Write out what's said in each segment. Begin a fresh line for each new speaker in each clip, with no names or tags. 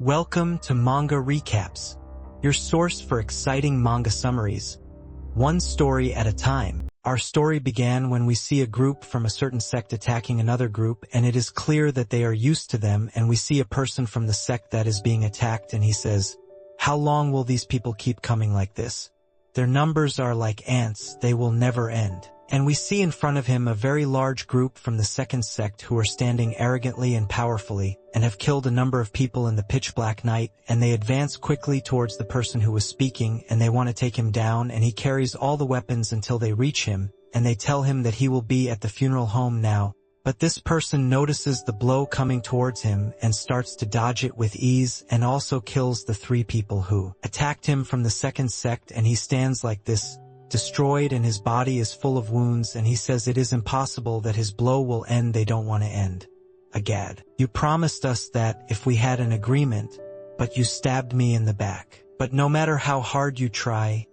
Welcome to Manga Recaps, your source for exciting manga summaries. One story at a time. Our story began when we see a group from a certain sect attacking another group, and it is clear that they are used to them, and we see a person from the sect that is being attacked, and he says, "How long will these people keep coming like this? Their numbers are like ants, they will never end." And we see in front of him a very large group from the second sect who are standing arrogantly and powerfully, and have killed a number of people in the pitch-black night, and they advance quickly towards the person who was speaking, and they want to take him down, and he carries all the weapons until they reach him, and they tell him that he will be at the funeral home now. But this person notices the blow coming towards him and starts to dodge it with ease, and also kills the 3 people who attacked him from the second sect, and he stands like this, destroyed, and his body is full of wounds, and he says it is impossible that his blow will end. They don't want to end. Agad, you promised us that if we had an agreement, but you stabbed me in the back. But no matter how hard you try,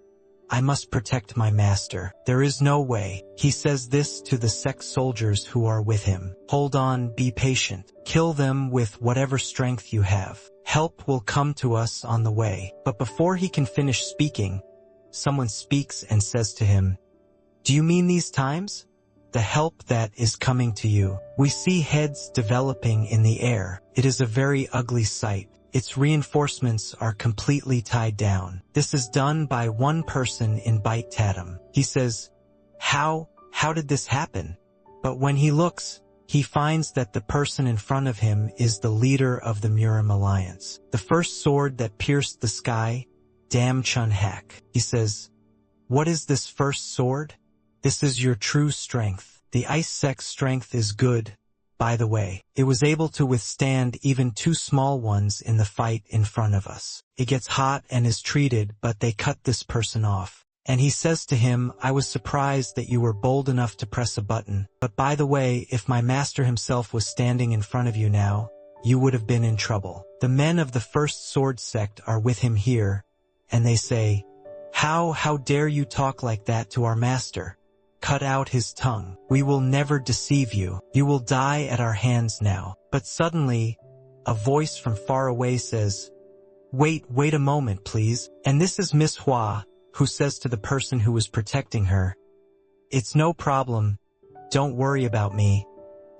I must protect my master. There is no way. He says this to the sect soldiers who are with him. Hold on, be patient. Kill them with whatever strength you have. Help will come to us on the way. But before he can finish speaking, someone speaks and says to him, "Do you mean these times? The help that is coming to you." We see heads developing in the air. It is a very ugly sight. Its reinforcements are completely tied down. This is done by one person in Bite Tatum. He says, How did this happen?" But when he looks, he finds that the person in front of him is the leader of the Murim Alliance. The first sword that pierced the sky, Dam Chun Hak. He says, "What is this first sword? This is your true strength. The ice sect's strength is good. By the way, it was able to withstand even 2 small ones in the fight in front of us. It gets hot and is treated, but they cut this person off." And he says to him, "I was surprised that you were bold enough to press a button. But by the way, if my master himself was standing in front of you now, you would have been in trouble." The men of the first sword sect are with him here, and they say, How dare you talk like that to our master? Cut out his tongue. We will never deceive you. You will die at our hands now." But suddenly, a voice from far away says, Wait a moment, please." And this is Miss Hua, who says to the person who was protecting her, "It's no problem. Don't worry about me.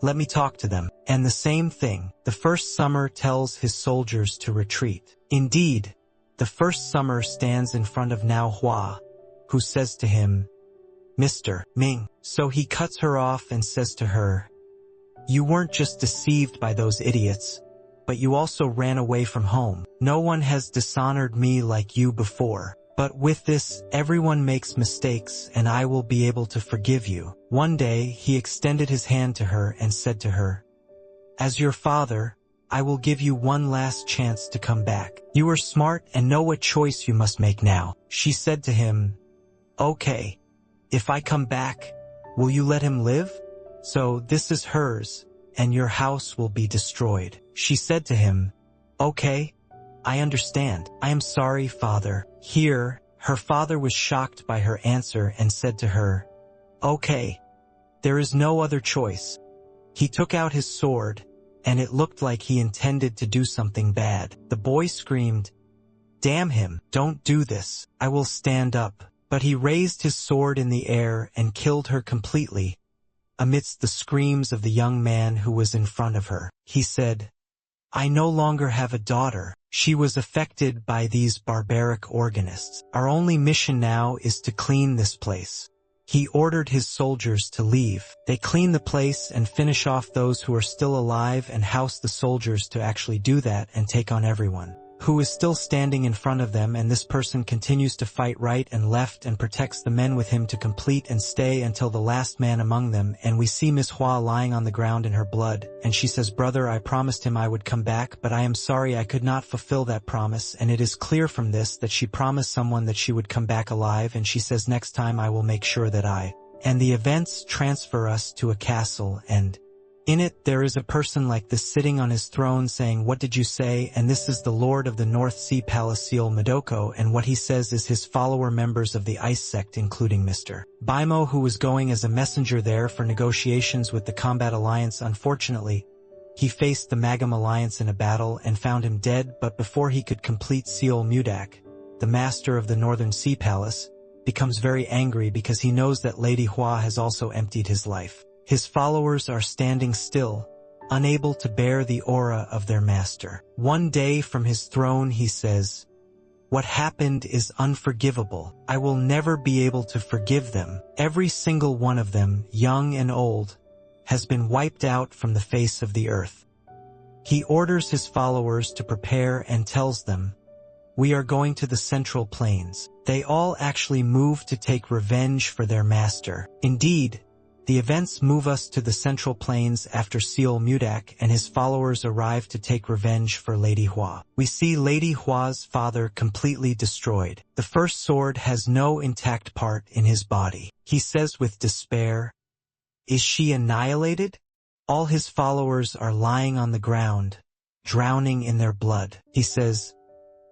Let me talk to them." And the same thing, the first summer tells his soldiers to retreat. Indeed, the first summer stands in front of Now Hua, who says to him, "Mr. Ming." So he cuts her off and says to her, "You weren't just deceived by those idiots, but you also ran away from home. No one has dishonored me like you before. But with this, everyone makes mistakes, and I will be able to forgive you." One day, he extended his hand to her and said to her, "As your father, I will give you one last chance to come back. You are smart and know what choice you must make now." She said to him, "Okay, if I come back, will you let him live? So this is hers, and your house will be destroyed." She said to him, "Okay, I understand. I am sorry, father." Here, her father was shocked by her answer and said to her, "Okay, there is no other choice." He took out his sword, and it looked like he intended to do something bad. The boy screamed, "Damn him, don't do this. I will stand up." But he raised his sword in the air and killed her completely, amidst the screams of the young man who was in front of her. He said, "I no longer have a daughter. She was affected by these barbaric organists. Our only mission now is to clean this place." He ordered his soldiers to leave. They clean the place and finish off those who are still alive and house the soldiers to actually do that and take on everyone who is still standing in front of them, and this person continues to fight right and left and protects the men with him to complete and stay until the last man among them. And we see Miss Hua lying on the ground in her blood, and she says, "Brother, I promised him I would come back, but I am sorry I could not fulfill that promise." And it is clear from this that she promised someone that she would come back alive, and she says, "Next time I will make sure that I..." And the events transfer us to a castle, and in it there is a person like this sitting on his throne saying, "What did you say?" And this is the Lord of the North Sea Palacial Madoko, and what he says is his follower members of the Ice Sect, including Mr. Baimo, who was going as a messenger there for negotiations with the Combat Alliance. Unfortunately, He faced the Magam Alliance in a battle and found him dead, but before he could complete Seol Mudak, the master of the Northern Sea Palace, becomes very angry because he knows that Lady Hua has also emptied his life. His followers are standing still, unable to bear the aura of their master. One day from his throne he says, "What happened is unforgivable. I will never be able to forgive them. Every single one of them, young and old, has been wiped out from the face of the earth." He orders his followers to prepare and tells them, "We are going to the Central Plains." They all actually move to take revenge for their master. Indeed, the events move us to the Central Plains after Seol Mudak and his followers arrive to take revenge for Lady Hua. We see Lady Hua's father completely destroyed. The first sword has no intact part in his body. He says with despair, "Is she annihilated?" All his followers are lying on the ground, drowning in their blood. He says,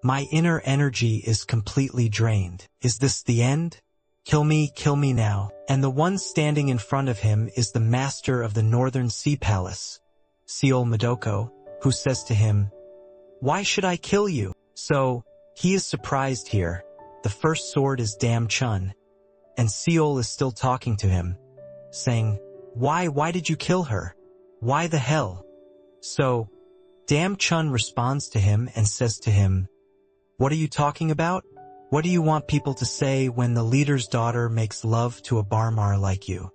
"My inner energy is completely drained. Is this the end? Kill me now." And the one standing in front of him is the master of the Northern Sea Palace, Seol Madoko, who says to him, "Why should I kill you?" So, he is surprised here. The first sword is Dam Chun, and Seol is still talking to him, saying, Why did you kill her? Why the hell?" So, Dam Chun responds to him and says to him, "What are you talking about? What do you want people to say when the leader's daughter makes love to a barmar like you?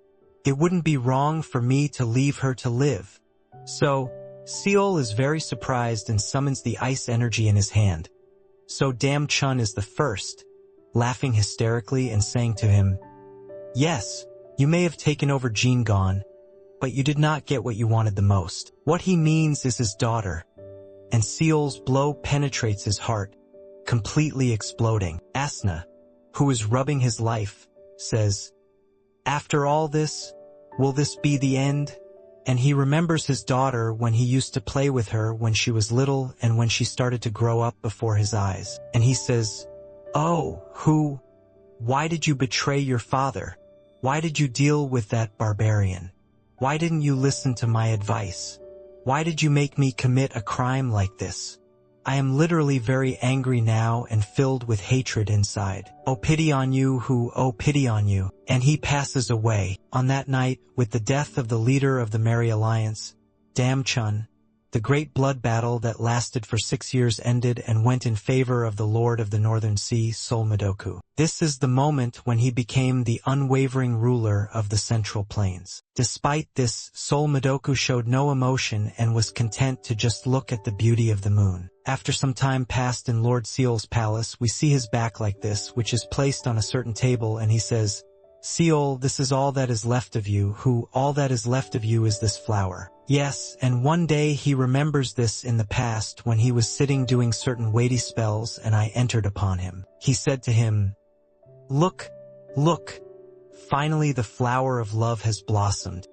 It wouldn't be wrong for me to leave her to live." So, Seol is very surprised and summons the ice energy in his hand. So Dam Chun is the first, laughing hysterically and saying to him, "Yes, you may have taken over Jingon, but you did not get what you wanted the most." What he means is his daughter, and Seol's blow penetrates his heart, completely exploding. Asna, who is rubbing his life, says, "After all this, will this be the end?" And he remembers his daughter when he used to play with her when she was little and when she started to grow up before his eyes. And he says, "Oh, why did you betray your father? Why did you deal with that barbarian? Why didn't you listen to my advice? Why did you make me commit a crime like this? I am literally very angry now and filled with hatred inside. Oh pity on you, oh pity on you." And he passes away. On that night, with the death of the leader of the Merry Alliance, Dam Chun, the great blood battle that lasted for 6 years ended and went in favor of the Lord of the Northern Sea, Seol Madoku. This is the moment when he became the unwavering ruler of the Central Plains. Despite this, Seol Madoku showed no emotion and was content to just look at the beauty of the moon. After some time passed in Lord Seol's palace, we see his back like this, which is placed on a certain table, and he says, "Seol, this is all that is left of you, all that is left of you is this flower." Yes, and one day he remembers this in the past when he was sitting doing certain weighty spells and I entered upon him. He said to him, Look, finally the flower of love has blossomed."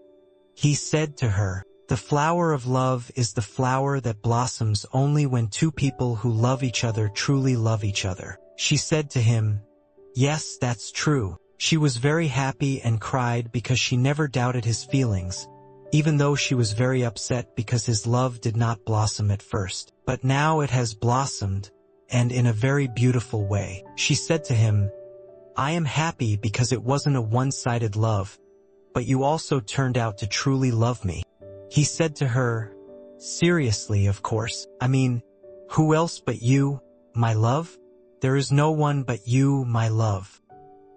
He said to her, "The flower of love is the flower that blossoms only when two people who love each other truly love each other." She said to him, "Yes, that's true." She was very happy and cried because she never doubted his feelings, even though she was very upset because his love did not blossom at first. But now it has blossomed, and in a very beautiful way. She said to him, "I am happy because it wasn't a one-sided love, but you also turned out to truly love me." He said to her, "Seriously, of course. I mean, who else but you, my love? There is no one but you, my love."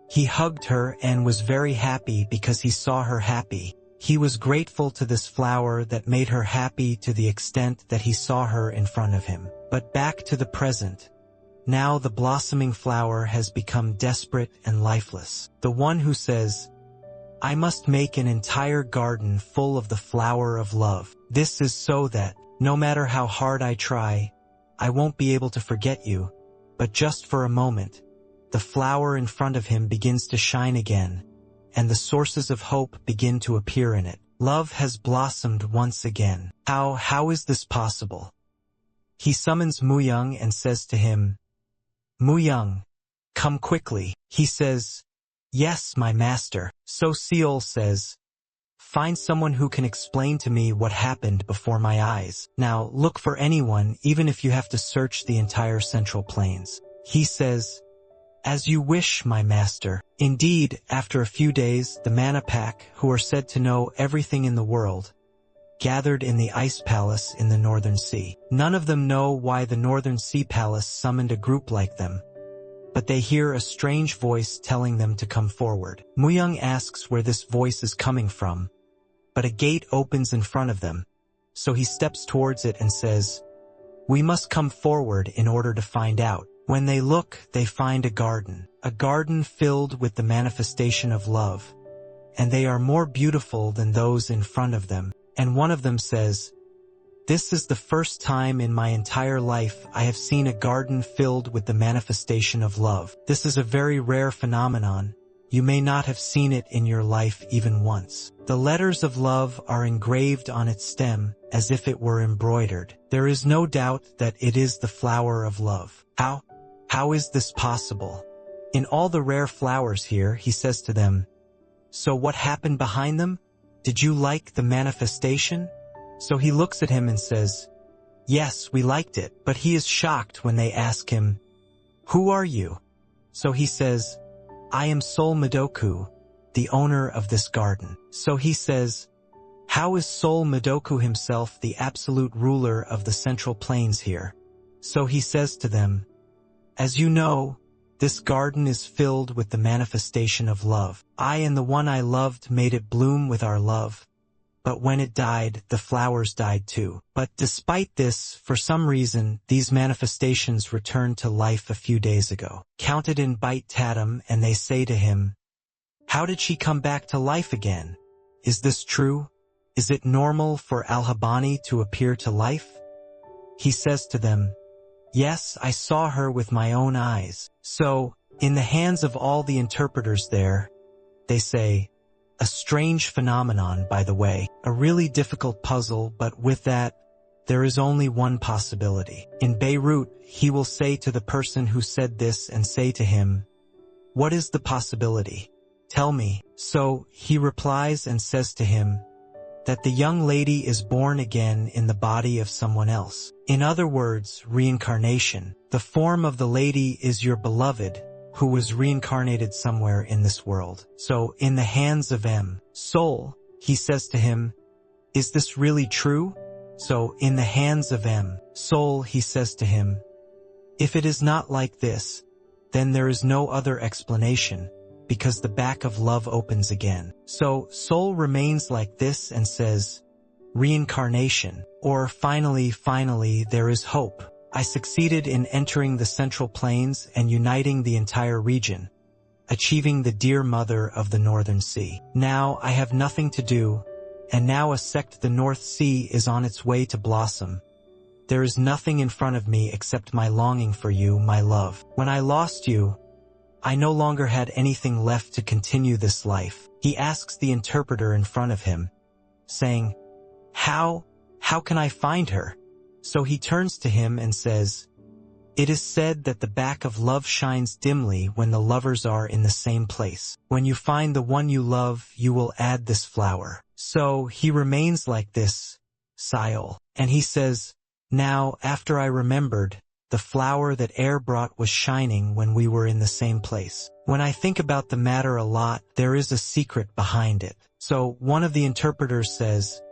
He hugged her and was very happy because he saw her happy. He was grateful to this flower that made her happy to the extent that he saw her in front of him. But back to the present. Now the blossoming flower has become desperate and lifeless. The one who says, "I must make an entire garden full of the flower of love. This is so that, no matter how hard I try, I won't be able to forget you." But just for a moment, the flower in front of him begins to shine again, and the sources of hope begin to appear in it. Love has blossomed once again. How is this possible? He summons Muyang and says to him, "Muyang, come quickly." He says, "Yes, my master." So Seol says, Find someone who can explain to me what happened before my eyes. Now, look for anyone, even if you have to search the entire Central Plains. He says, as you wish, my master. Indeed, after a few days, the Mana Pack, who are said to know everything in the world, gathered in the Ice Palace in the Northern Sea. None of them know why the Northern Sea Palace summoned a group like them, but they hear a strange voice telling them to come forward. Muyang asks where this voice is coming from, but a gate opens in front of them, so he steps towards it and says, we must come forward in order to find out. When they look, they find a garden filled with the manifestation of love, and they are more beautiful than those in front of them. And one of them says, this is the first time in my entire life I have seen a garden filled with the manifestation of love. This is a very rare phenomenon. You may not have seen it in your life even once. The letters of love are engraved on its stem as if it were embroidered. There is no doubt that it is the flower of love. How is this possible? In all the rare flowers here, he says to them, so what happened behind them? Did you like the manifestation? So he looks at him and says, yes, we liked it. But he is shocked when they ask him, who are you? So he says, I am Sol Madoku, the owner of this garden. So he says, how is Sol Madoku himself the absolute ruler of the Central Plains here? So he says to them, as you know, this garden is filled with the manifestation of love. I and the one I loved made it bloom with our love. But when it died, the flowers died too. But despite this, for some reason, these manifestations returned to life a few days ago. Counted in Bait Tatum, and they say to him, how did she come back to life again? Is this true? Is it normal for Al-Habani to appear to life? He says to them, yes, I saw her with my own eyes. So, in the hands of all the interpreters there, they say, a strange phenomenon, by the way, a really difficult puzzle, but with that, there is only one possibility. In Beirut, he will say to the person who said this and say to him, what is the possibility? Tell me. So, he replies and says to him, that the young lady is born again in the body of someone else. In other words, reincarnation. The form of the lady is your beloved, who was reincarnated somewhere in this world. So, in the hands of Sol, he says to him, is this really true? So, in the hands of Sol, he says to him, if it is not like this, then there is no other explanation, because the back of love opens again. So, Sol remains like this and says, reincarnation, or finally, there is hope. I succeeded in entering the Central Plains and uniting the entire region, achieving the dear mother of the Northern Sea. Now I have nothing to do, and now a sect the North Sea is on its way to blossom. There is nothing in front of me except my longing for you, my love. When I lost you, I no longer had anything left to continue this life. He asks the interpreter in front of him, saying, how can I find her? So he turns to him and says, it is said that the back of love shines dimly when the lovers are in the same place. When you find the one you love, you will add this flower. So he remains like this, Sayol. And he says, now, after I remembered, the flower that air brought was shining when we were in the same place. When I think about the matter a lot, there is a secret behind it. So one of the interpreters says,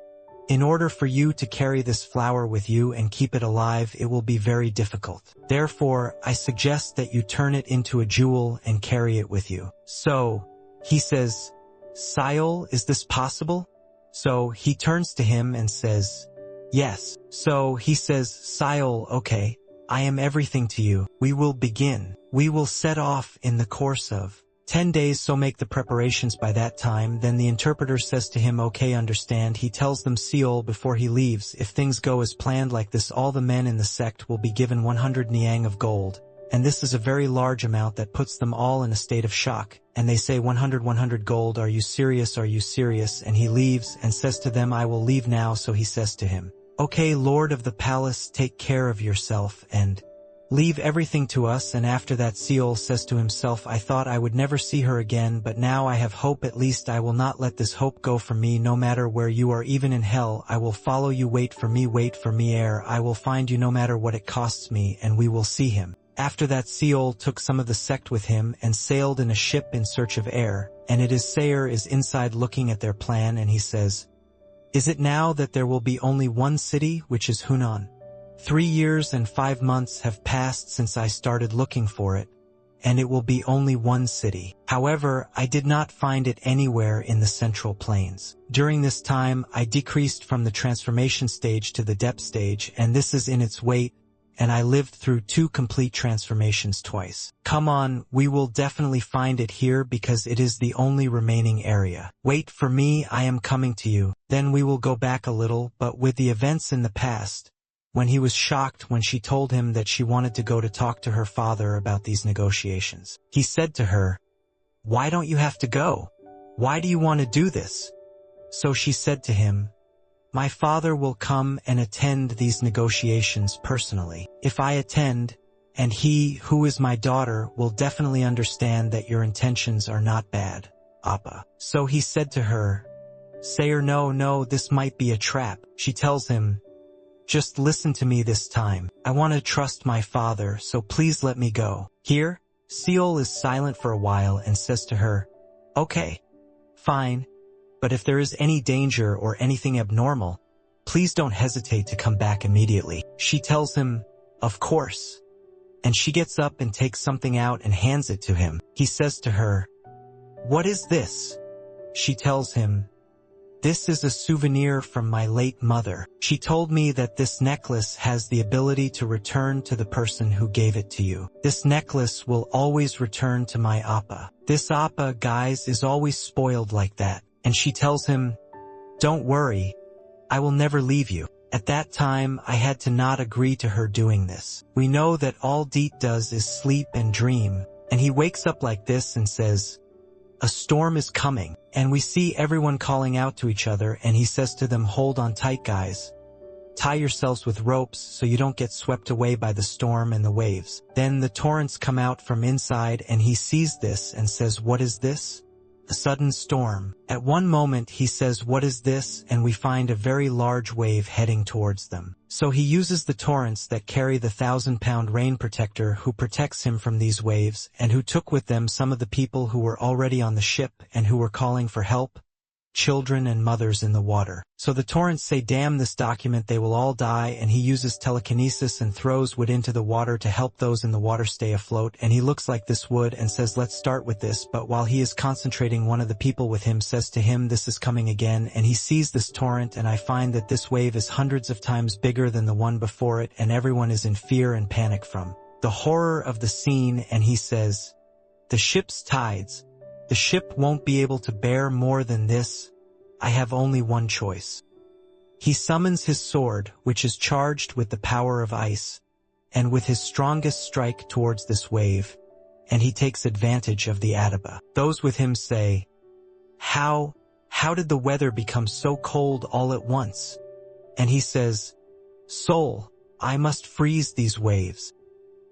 in order for you to carry this flower with you and keep it alive, it will be very difficult. Therefore, I suggest that you turn it into a jewel and carry it with you. So, he says, Sayol, is this possible? So he turns to him and says, yes. So he says, Sayol, okay, I am everything to you. We will begin. We will set off in the course of 10 days, so make the preparations by that time. Then the interpreter says to him, okay, understand. He tells them Seol before he leaves, if things go as planned like this, all the men in the sect will be given 100 niang of gold. And this is a very large amount that puts them all in a state of shock. And they say 100 gold, are you serious, are you serious? And he leaves and says to them, I will leave now. So he says to him, okay, Lord of the Palace, take care of yourself and Leave everything to us. And after that, Seol says to himself, I thought I would never see her again, but now I have hope. At least I will not let this hope go from me. No matter where you are, even in hell, I will follow you. Wait for me, ere I will find you no matter what it costs me, and we will see him. After that, Seol took some of the sect with him and sailed in a ship in search of air, and it is Sayer is inside looking at their plan, and he says, Is it now that there will be only one city, which is Hunan? 3 years and 5 months have passed since I started looking for it, and it will be only one city. However, I did not find it anywhere in the Central Plains. During this time, I decreased from the transformation stage to the depth stage, and this is in its weight, and I lived through 2 complete transformations twice. Come on, we will definitely find it here because it is the only remaining area. Wait for me, I am coming to you. Then we will go back a little, but with the events in the past, when he was shocked when she told him that she wanted to go to talk to her father about these negotiations. He said to her, Why don't you have to go? Why do you want to do this? So she said to him, My father will come and attend these negotiations personally. If I attend, and he, who is my daughter, will definitely understand that your intentions are not bad, Appa. So he said to her, Sayer, no, this might be a trap. She tells him, Just listen to me this time. I want to trust my father, so please let me go. Here, Seol is silent for a while and says to her, Okay, fine. But if there is any danger or anything abnormal, please don't hesitate to come back immediately. She tells him, Of course. And she gets up and takes something out and hands it to him. He says to her, What is this? She tells him, This is a souvenir from my late mother. She told me that this necklace has the ability to return to the person who gave it to you. This necklace will always return to my Appa. This Appa, guys, is always spoiled like that. And she tells him, Don't worry, I will never leave you. At that time, I had to not agree to her doing this. We know that all Deet does is sleep and dream, and he wakes up like this and says, A storm is coming, and we see everyone calling out to each other, and he says to them, Hold on tight, guys. Tie yourselves with ropes so you don't get swept away by the storm and the waves. Then the torrents come out from inside, and he sees this and says, What is this? A sudden storm. At one moment he says, What is this? And we find a very large wave heading towards them. So he uses the torrents that carry the 1,000-pound rain protector who protects him from these waves, and who took with them some of the people who were already on the ship and who were calling for help, children and mothers in the water. So the torrents say, Damn this document, they will all die, and he uses telekinesis and throws wood into the water to help those in the water stay afloat, and he looks like this wood and says, Let's start with this, but while he is concentrating, one of the people with him says to him, This is coming again, and he sees this torrent, and I find that this wave is hundreds of times bigger than the one before it, and everyone is in fear and panic from the horror of the scene, and he says, The ship's tides. The ship won't be able to bear more than this. I have only one choice. He summons his sword, which is charged with the power of ice, and with his strongest strike towards this wave, and he takes advantage of the Adaba. Those with him say, How did the weather become so cold all at once? And he says, Soul, I must freeze these waves.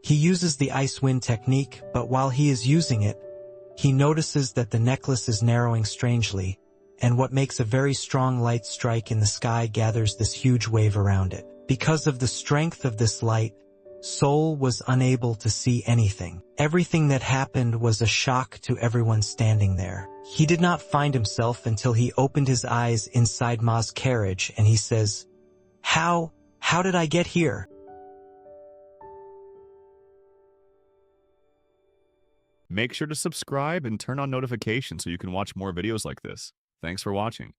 He uses the ice wind technique, but while he is using it, he notices that the necklace is narrowing strangely, and what makes a very strong light strike in the sky gathers this huge wave around it. Because of the strength of this light, Soul was unable to see anything. Everything that happened was a shock to everyone standing there. He did not find himself until he opened his eyes inside Ma's carriage, and he says, How did I get here?
Make sure to subscribe and turn on notifications so you can watch more videos like this. Thanks for watching.